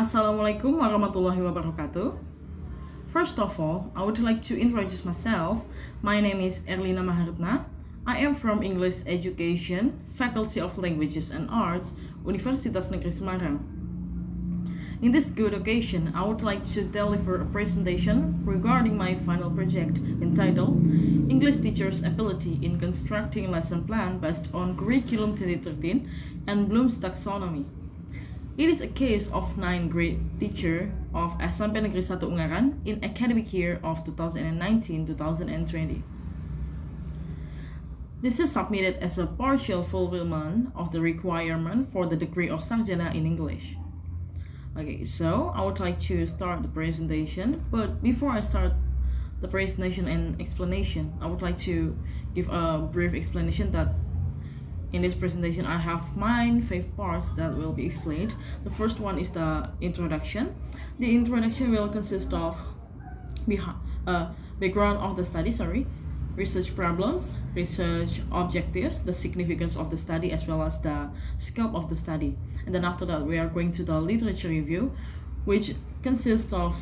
Assalamualaikum warahmatullahi wabarakatuh. First of all, I would like to introduce myself. My name is Erlina Maha. I am from English Education, Faculty of Languages and Arts, Universitas Negeri Semarang. In this good occasion, I would like to deliver a presentation regarding my final project entitled English Teachers' Ability in Constructing Lesson Plan Based on Curriculum 2013 and Bloom's Taxonomy. It is a case of 9th grade teacher of SMP Negeri 1 Ungaran in academic year of 2019-2020. This is submitted as a partial fulfillment of the requirement for the degree of Sarjana in English. Okay, so I would like to start the presentation, but before I start the presentation and explanation, I would like to give a brief explanation that in this presentation I have 5 parts that will be explained. The first one is the introduction. The introduction will consist of background of the study, research problems, research objectives, the significance of the study, as well as the scope of the study. And then after that we are going to the literature review, which consists of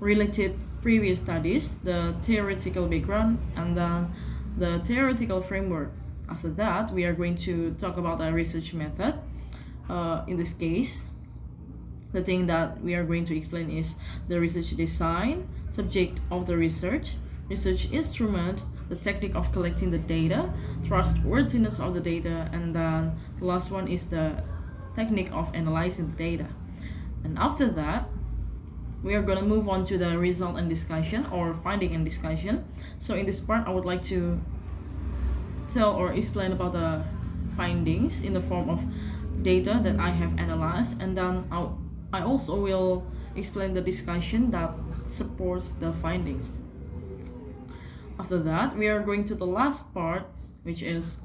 related previous studies, the theoretical background, and then the theoretical framework. After that, we are going to talk about a research method. In this case, the thing that we are going to explain is the research design, subject of the research instrument, the technique of collecting the data, trustworthiness of the data, and then the last one is the technique of analyzing the data. And after that, we are going to move on to the result and discussion, or finding and discussion. So in this part, I would like to tell or explain about the findings in the form of data that I have analyzed, and then I also will explain the discussion that supports the findings. After that, we are going to the last part, which is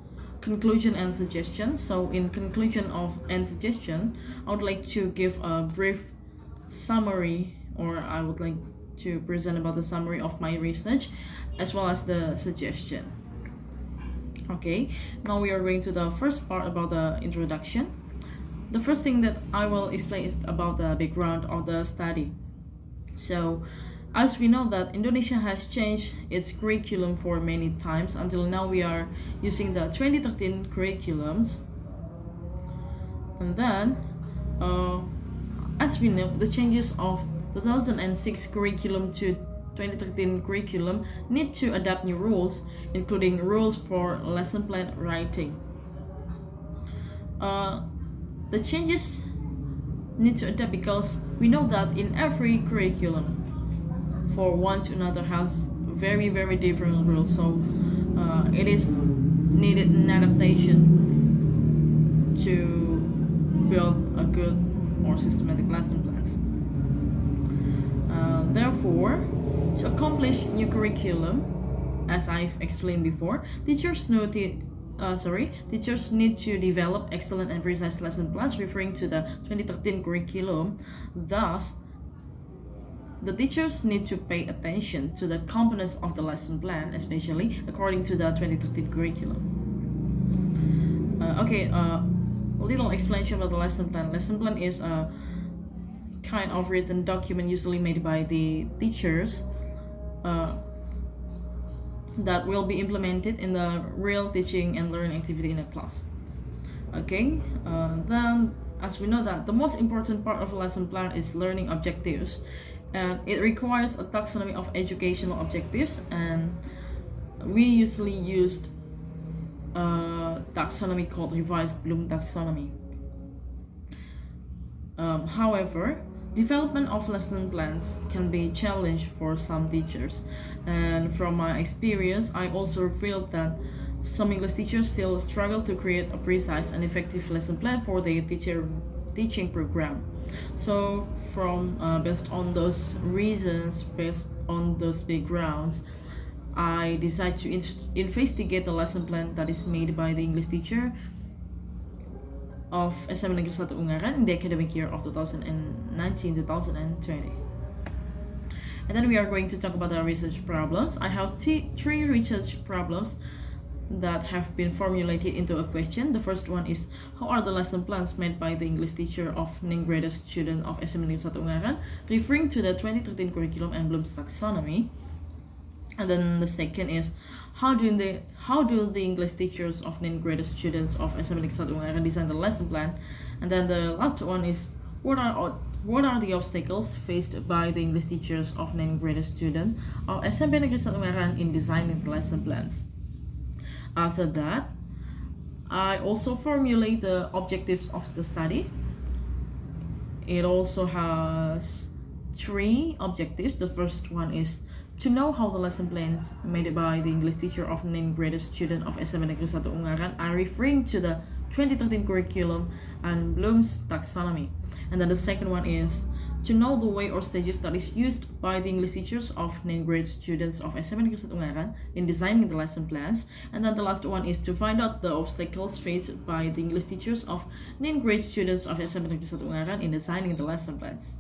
conclusion and suggestion. So in conclusion and suggestion, I would like to give a brief summary, or I would like to present about the summary of my research as well as the suggestion. Okay, now we are going to the first part about the introduction. The first thing that I will explain is about the background of the study. So, as we know that Indonesia has changed its curriculum for many times. Until now we are using the 2013 curriculums. And then, as we know, the changes of 2006 curriculum to 2013 curriculum need to adapt new rules, including rules for lesson plan writing. The changes need to adapt because we know that in every curriculum, for one to another, has very different rules. So it is needed an adaptation to build a good or systematic lesson plans. Therefore, to accomplish new curriculum, as I've explained before, teachers need to develop excellent and precise lesson plans referring to the 2013 curriculum. Thus, the teachers need to pay attention to the components of the lesson plan, especially according to the 2013 curriculum. A little explanation about the lesson plan. Lesson plan is a kind of written document usually made by the teachers that will be implemented in the real teaching and learning activity in a class. Okay, then as we know that the most important part of a lesson plan is learning objectives, and it requires a taxonomy of educational objectives, and we usually used a taxonomy called revised Bloom taxonomy. However, development of lesson plans can be challenged for some teachers, and from my experience, I also feel that some English teachers still struggle to create a precise and effective lesson plan for their teaching program. So based on those reasons, based on those backgrounds, I decided to investigate the lesson plan that is made by the English teacher of SMP Negeri 1 Ungaran in the academic year of 2019-2020. And then we are going to talk about the research problems. I have 3 research problems that have been formulated into a question. The first one is, how are the lesson plans made by the English teacher of 9th grade student of SMA Negeri 1 Ungaran, referring to the 2013 curriculum and Bloom's taxonomy? And then the second is, how do the English teachers of 9th grade students of SMA Negeri 1 Ungaran design the lesson plan? And then the last one is, what are the obstacles faced by the English teachers of 9th grade students of SMP Negeri 1 Ungaran in designing the lesson plans? After that, I also formulate the objectives of the study. It also has 3 objectives. The first one is to know how the lesson plans made by the English teacher of 9th grade student of SMA Negeri 1 Ungaran are referring to the 2013 curriculum and Bloom's taxonomy. And then the second one is to know the way or stages that is used by the English teachers of 9th grade students of SMA Negeri 1 Ungaran in designing the lesson plans. And then the last one is to find out the obstacles faced by the English teachers of 9th grade students of SMA Negeri 1 Ungaran in designing the lesson plans.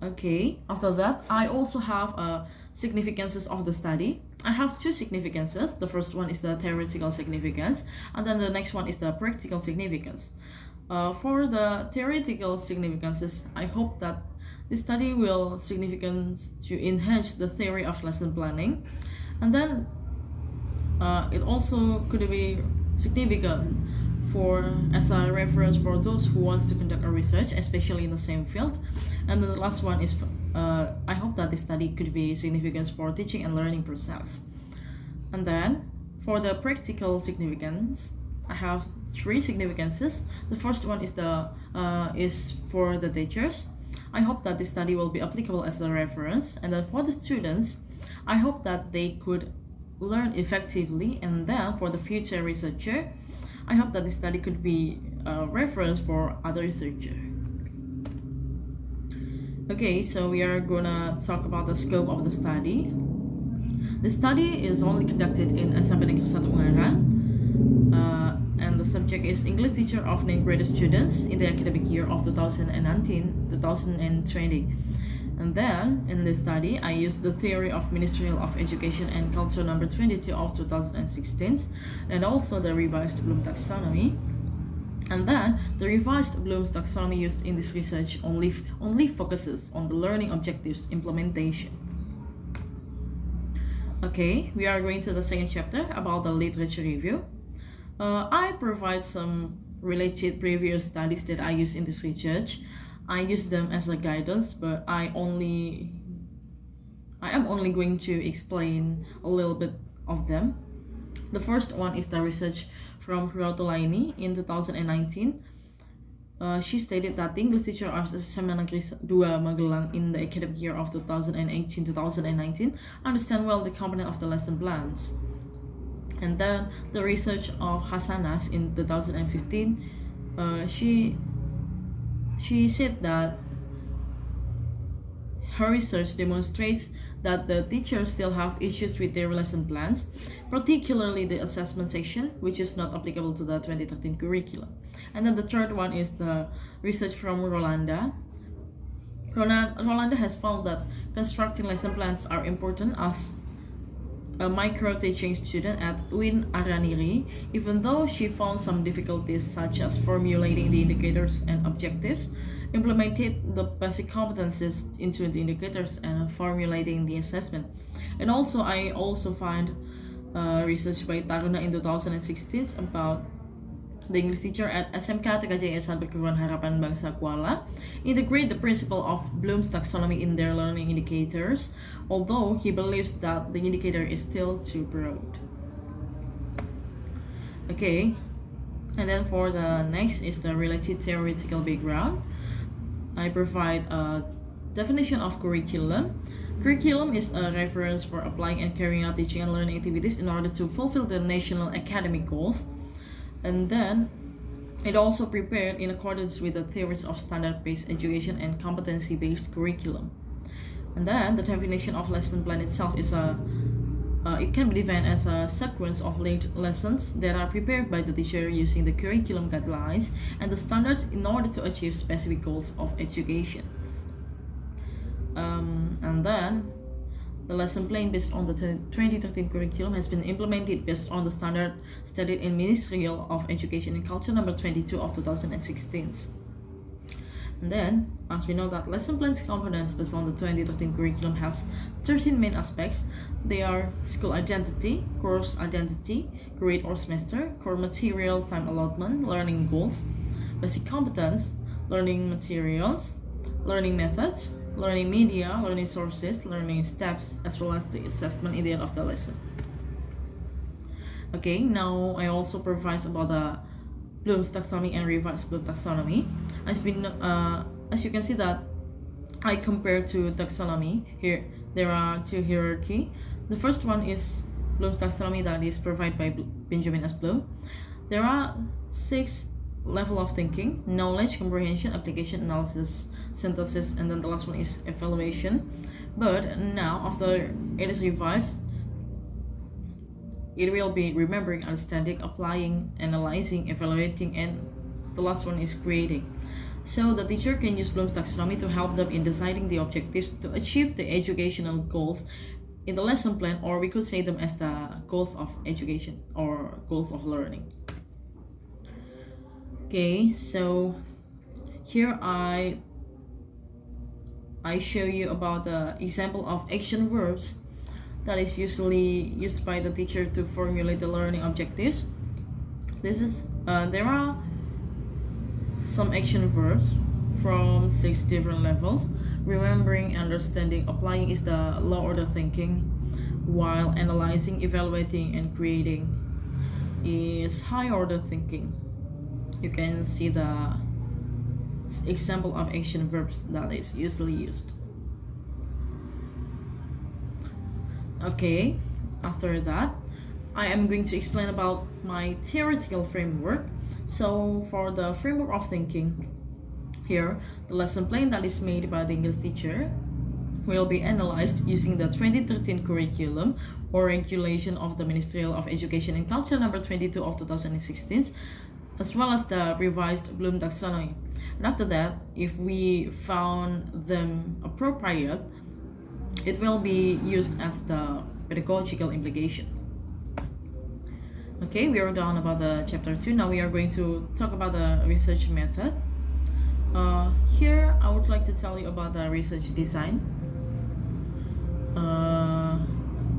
Okay, after that, I also have significances of the study. I have 2 significances. The first one is the theoretical significance, and then the next one is the practical significance. For the theoretical significances, I hope that this study will significant to enhance the theory of lesson planning, and then it also could be significant as a reference for those who wants to conduct a research, especially in the same field. And then the last one is, I hope that this study could be significant for teaching and learning process. And then for the practical significance, I have 3 significances. The first one is for the teachers. I hope that this study will be applicable as a reference. And then for the students, I hope that they could learn effectively. And then for the future researcher, I hope that this study could be a reference for other researchers. Okay, so we are gonna talk about the scope of the study. The study is only conducted in SMP Negeri 1 Ungaran, and the subject is English teacher of 9th grade students in the academic year of 2019-2020. And then in this study, I used the theory of Ministerial of Education and Culture number 22 of 2016, and also the revised Bloom taxonomy. And then the revised Bloom's taxonomy used in this research only focuses on the learning objectives implementation. Okay, we are going to the second chapter about the literature review. I provide some related previous studies that I use in this research. I use them as a guidance, but I am only going to explain a little bit of them. The first one is the research from Rotolaini in 2019. She stated that the English teacher of SMA Negeri 2 Magelang in the academic year of 2018-2019 understand well the component of the lesson plans. And then the research of Hasanas in 2015, she said that her research demonstrates that the teachers still have issues with their lesson plans, particularly the assessment section, which is not applicable to the 2013 curriculum. And then the third one is the research from Rolanda. Rolanda has found that constructing lesson plans are important as a micro-teaching student at UIN Araniri, even though she found some difficulties such as formulating the indicators and objectives, implemented the basic competencies into the indicators, and formulating the assessment. And also I also find research by Taruna in 2016 about the English teacher at SMK TKJ Perguruan Harapan Bangsa Kuala integrate the principle of Bloom's taxonomy in their learning indicators, although he believes that the indicator is still too broad. Okay, and then for the next is the related theoretical background. I provide a definition of curriculum. Curriculum is a reference for applying and carrying out teaching and learning activities in order to fulfill the national academic goals. And then it also prepared in accordance with the theories of standard-based education and competency-based curriculum. And then the definition of lesson plan itself is it can be defined as a sequence of linked lessons that are prepared by the teacher using the curriculum guidelines and the standards in order to achieve specific goals of education. And then the lesson plan based on the 2013 curriculum has been implemented based on the standard stated in Ministerial of Education and Culture number 22 of 2016. And then, as we know that lesson plan's components based on the 2013 curriculum has 13 main aspects. They are school identity, course identity, grade or semester, core material, time allotment, learning goals, basic competence, learning materials, learning methods, learning media, learning sources, learning steps, as well as the assessment in the end of the lesson. Okay, now I also provide about the Bloom's taxonomy and revised Bloom taxonomy. As you can see that I compare to taxonomy here. There are two hierarchy. The first one is Bloom's taxonomy that is provided by Benjamin S. Bloom. There are 6 level of thinking: knowledge, comprehension, application, analysis, synthesis, and then the last one is evaluation. But now after it is revised, it will be remembering, understanding, applying, analyzing, evaluating, and the last one is creating. So the teacher can use Bloom's taxonomy to help them in deciding the objectives to achieve the educational goals in the lesson plan, or we could say them as the goals of education or goals of learning. Okay, so here I show you about the example of action verbs that is usually used by the teacher to formulate the learning objectives. There are some action verbs from 6 different levels. Remembering, understanding, applying is the low order thinking, while analyzing, evaluating, and creating is high order thinking. You can see the example of action verbs that is usually used. Okay, after that, I am going to explain about my theoretical framework. So for the framework of thinking, here, the lesson plan that is made by the English teacher will be analyzed using the 2013 curriculum or regulation of the Ministerial of Education and Culture number 22 of 2016, as well as the revised Bloom taxonomy. And after that, if we found them appropriate, it will be used as the pedagogical implication. Okay, we are done about the chapter 2. Now we are going to talk about the research method. Here I would like to tell you about the research design.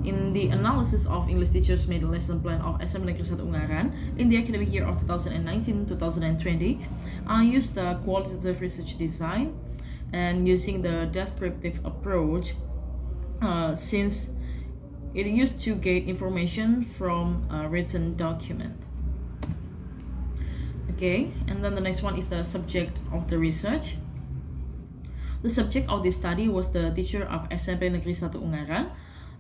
In the analysis of English teachers made lesson plan of SMP Negeri 1 Ungaran in the academic year of 2019-2020, I used the qualitative research design and using the descriptive approach, since it used to get information from a written document. Okay, and then the next one is the subject of the research. The subject of this study was the teacher of SMP Negeri 1 Ungaran.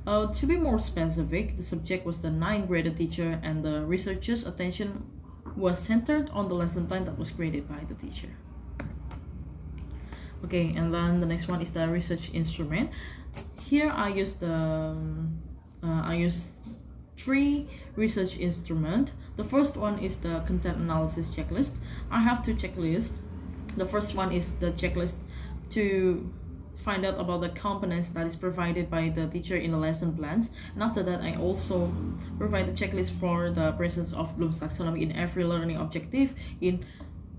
To be more specific, the subject was the 9th grade teacher, and the researcher's attention was centered on the lesson plan that was created by the teacher. Okay, and then the next one is the research instrument. Here I use 3 research instruments. The first one is the content analysis checklist. I have 2 checklists. The first one is the checklist to find out about the components that is provided by the teacher in the lesson plans, and after that I also provide the checklist for the presence of Bloom's taxonomy in every learning objective in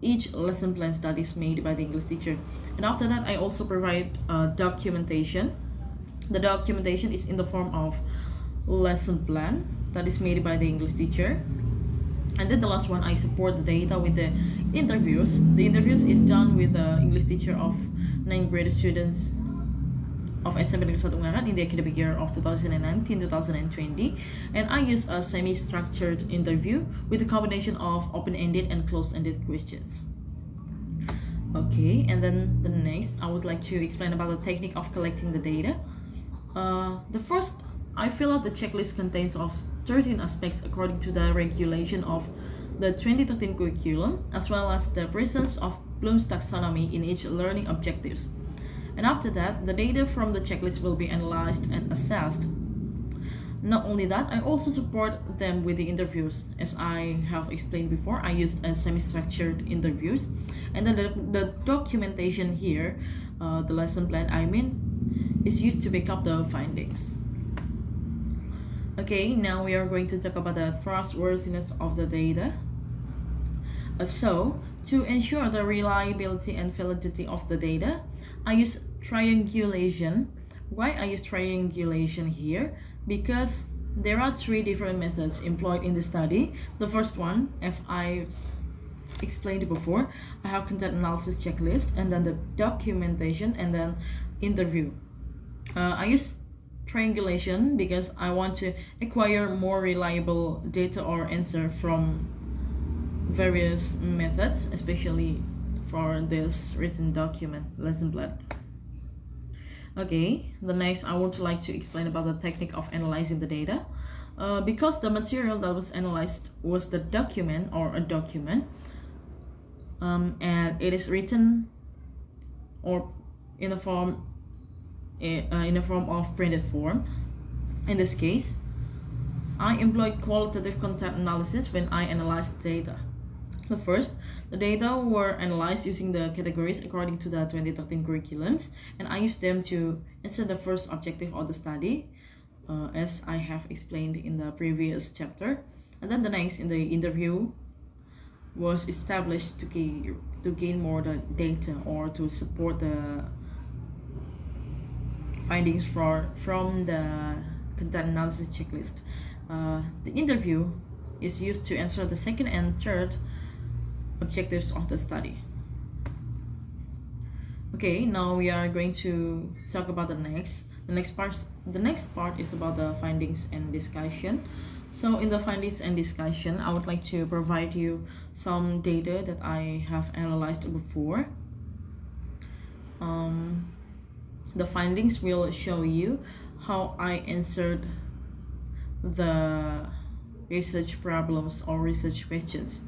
each lesson plans that is made by the English teacher. And after that I also provide documentation. The documentation is in the form of lesson plan that is made by the English teacher. And then the last one, I support the data with the interviews. The interviews is done with the English teacher of 9th grade students of SMP Negeri 1 Ungaran in the academic year of 2019-2020, and I use a semi-structured interview with a combination of open-ended and closed-ended questions. Okay, and then the next, I would like to explain about the technique of collecting the data. The first, I fill out the checklist contains of 13 aspects according to the regulation of the 2013 curriculum, as well as the presence of Bloom's taxonomy in each learning objectives. And after that, the data from the checklist will be analyzed and assessed. Not only that, I also support them with the interviews. As I have explained before, I used a semi-structured interviews. And then the documentation here, the lesson plan, is used to back up the findings. Okay, now we are going to talk about the trustworthiness of the data. So, to ensure the reliability and validity of the data, I use triangulation. Why I use triangulation here? Because there are three different methods employed in the study. The first one, as I explained before, I have content analysis checklist, and then the documentation, and then interview. I use triangulation because I want to acquire more reliable data or answer from various methods, especially for this written document lesson plan. Okay, the next I would like to explain about the technique of analyzing the data. Because the material that was analyzed was the document or a document, and it is written or in a form of printed form. In this case, I employed qualitative content analysis when I analyzed data. The first, the data were analyzed using the categories according to the 2013 curriculums, and I used them to answer the first objective of the study, as I have explained in the previous chapter. And then the next, in the interview, was established to gain more data or to support the findings from the content analysis checklist. The interview is used to answer the second and third objectives of the study. Okay, now we are going to talk about the next part. The next part is about the findings and discussion. So in the findings and discussion, I would like to provide you some data that I have analyzed before. The findings will show you how I answered the research problems or research questions.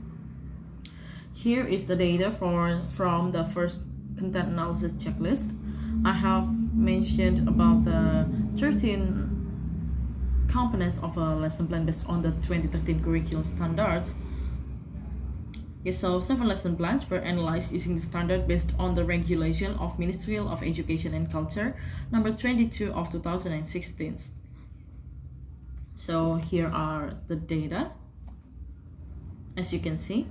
Here is the data from the first content analysis checklist. I have mentioned about the 13 components of a lesson plan based on the 2013 curriculum standards. Okay, so 7 lesson plans were analyzed using the standard based on the regulation of Ministry of Education and Culture number 22 of 2016. So here are the data, as you can see.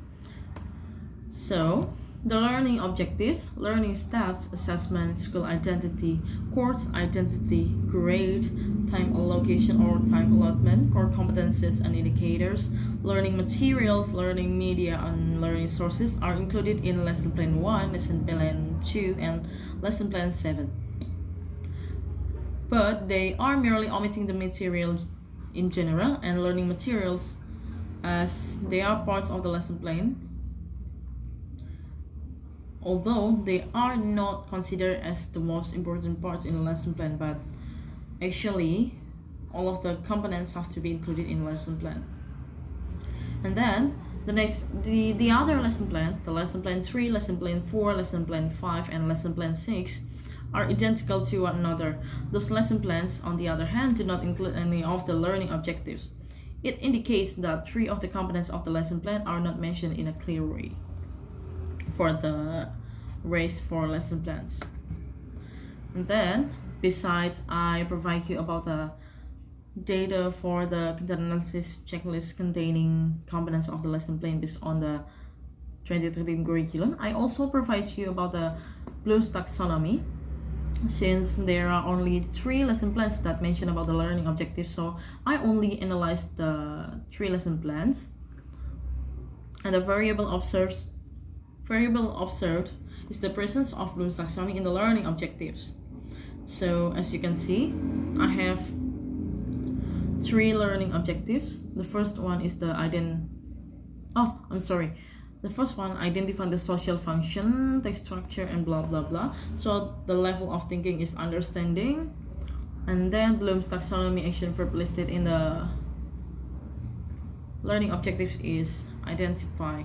So the learning objectives, learning steps, assessment, school identity, course identity, grade, time allocation or time allotment, core competencies and indicators, learning materials, learning media and learning sources are included in lesson plan 1, lesson plan 2 and lesson plan 7. But they are merely omitting the material in general and learning materials as they are parts of the lesson plan, although they are not considered as the most important parts in the lesson plan, but actually all of the components have to be included in lesson plan. And then the other lesson plan, the lesson plan 3, lesson plan 4, lesson plan 5 and lesson plan 6 are identical to one another. Those lesson plans, on the other hand, do not include any of the learning objectives. It indicates that 3 of the components of the lesson plan are not mentioned in a clear way for the race for lesson plans. And then besides, I provide you about the data for the content analysis checklist containing components of the lesson plan based on the 2013 curriculum. I also provide you about the Bloom's taxonomy, since there are only 3 lesson plans that mention about the learning objectives, so I only analyzed the 3 lesson plans. And the variable observed is the presence of Bloom's taxonomy in the learning objectives. So as you can see, I have 3 learning objectives. The first one is the first one, identifying the social function, text structure, and blah blah blah. So the level of thinking is understanding. And then Bloom's taxonomy action verb listed in the learning objectives is identify.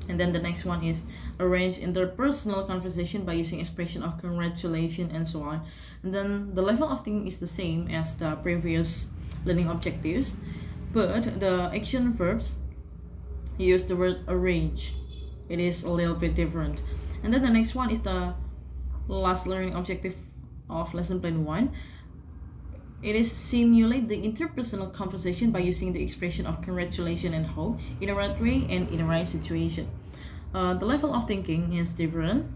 And then the next one is arrange interpersonal conversation by using expression of congratulation and so on. And then the level of thinking is the same as the previous learning objectives, but the action verbs use the word arrange. It is a little bit different. And then the next one is the last learning objective of lesson plan 1. It is simulate the interpersonal conversation by using the expression of congratulation and hope in a right way and in a right situation. The level of thinking is different.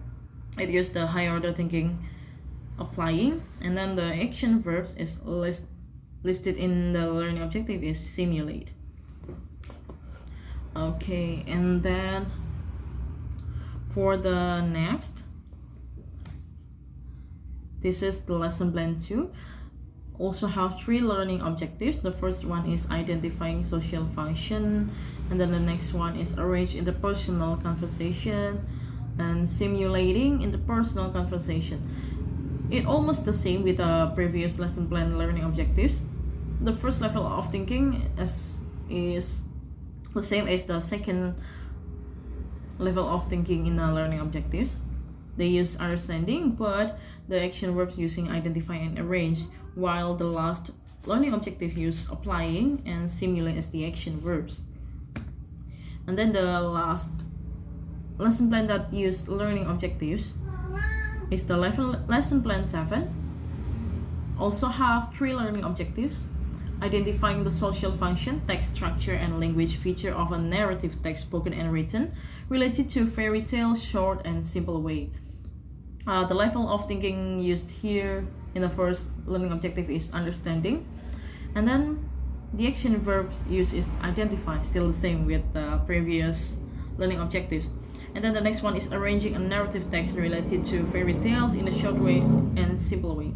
It uses the higher order thinking applying, and then the action verbs is listed in the learning objective is simulate. Okay, and then for the next, this is the lesson plan 2. Also have 3 learning objectives. The first one is identifying social function, and then the next one is arrange interpersonal conversation and simulating interpersonal conversation. It almost the same with the previous lesson plan learning objectives. The first level of thinking is the same as the second level of thinking in the learning objectives. They use understanding, but the action verbs using identify and arrange, while the last learning objective use applying and simulate as the action verbs. And then the last lesson plan that use learning objectives is the lesson plan 7. Also have 3 learning objectives: identifying the social function, text structure, and language feature of a narrative text spoken and written related to fairy tale, short and simple way. The level of thinking used here in the first learning objective is understanding, and then the action verb used is identify, still the same with the previous learning objectives. And then the next one is arranging a narrative text related to fairy tales in a short way and simple way.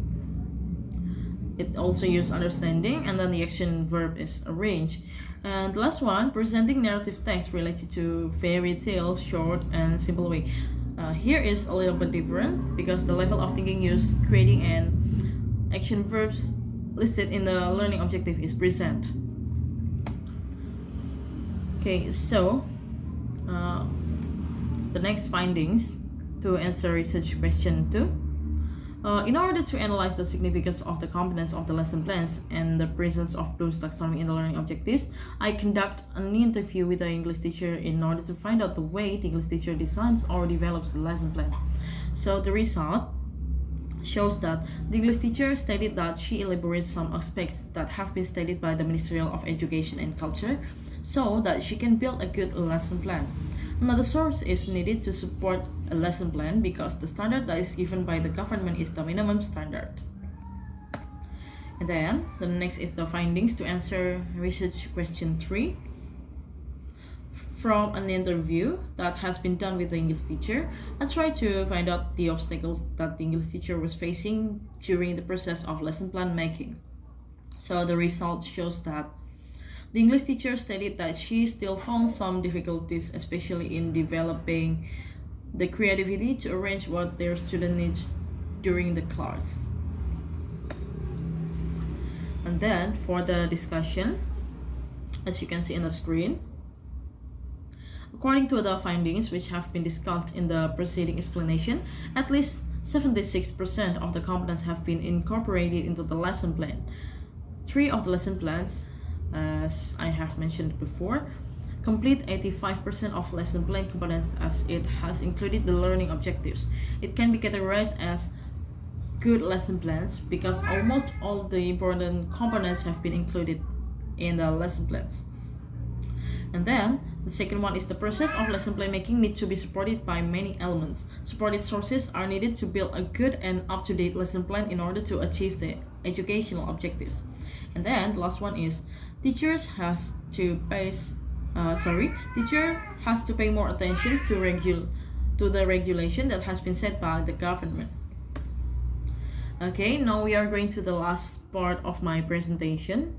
It also uses understanding, and then the action verb is arrange. And the last one, presenting narrative text related to fairy tales, short and simple way. Here is a little bit different because the level of thinking used creating and action verbs listed in the learning objective is present. Okay, so the next findings to answer research question 2. In order to analyze the significance of the components of the lesson plans and the presence of Bloom's taxonomy in the learning objectives, I conduct an interview with the English teacher in order to find out the way the English teacher designs or develops the lesson plan. So the result shows that the English teacher stated that she elaborates some aspects that have been stated by the Ministry of Education and Culture so that she can build a good lesson plan. Another source is needed to support a lesson plan because the standard that is given by the government is the minimum standard. And then the next is the findings to answer research question 3. From an interview that has been done with the English teacher, I tried to find out the obstacles that the English teacher was facing during the process of lesson plan making. So the result shows that the English teacher stated that she still found some difficulties, especially in developing the creativity to arrange what their student needs during the class. And then for the discussion, as you can see on the screen, according to the findings which have been discussed in the preceding explanation, at least 76% of the components have been incorporated into the lesson plan. 3 of the lesson plans, as I have mentioned before, complete 85% of lesson plan components as it has included the learning objectives. It can be categorized as good lesson plans because almost all the important components have been included in the lesson plans. And then the second one is the process of lesson plan making needs to be supported by many elements. Supported sources are needed to build a good and up-to-date lesson plan in order to achieve the educational objectives. And then the last one is teacher has to pay more attention to the regulation that has been set by the government. Okay, now we are going to the last part of my presentation.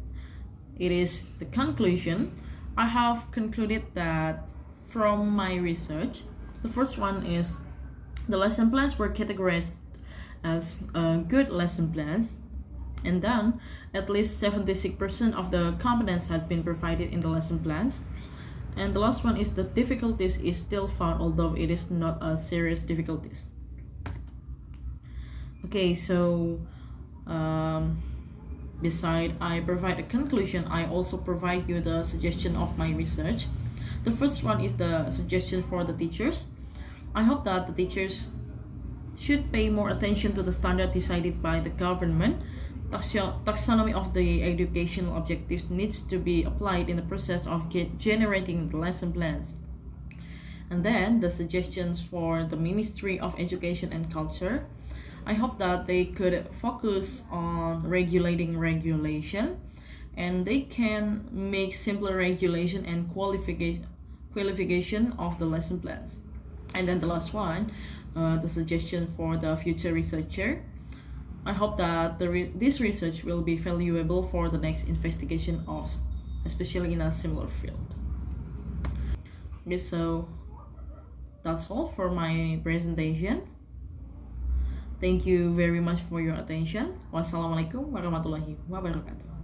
It is the conclusion. I have concluded that from my research, the first one is the lesson plans were categorized as good lesson plans, and then at least 76% of the components had been provided in the lesson plans. And the last one is the difficulties is still found, although it is not a serious difficulties. Okay, so beside I provide a conclusion, I also provide you the suggestion of my research. The first one is the suggestion for the teachers. I hope that the teachers should pay more attention to the standard decided by the government. Taxonomy of the educational objectives needs to be applied in the process of generating the lesson plans. And then the suggestions for the Ministry of Education and Culture. I hope that they could focus on regulating regulation, and they can make simpler regulation and qualification of the lesson plans. And then the last one, the suggestion for the future researcher. I hope that this research will be valuable for the next investigation of, especially in a similar field. Okay, so that's all for my presentation. Thank you very much for your attention. Wassalamualaikum warahmatullahi wabarakatuh.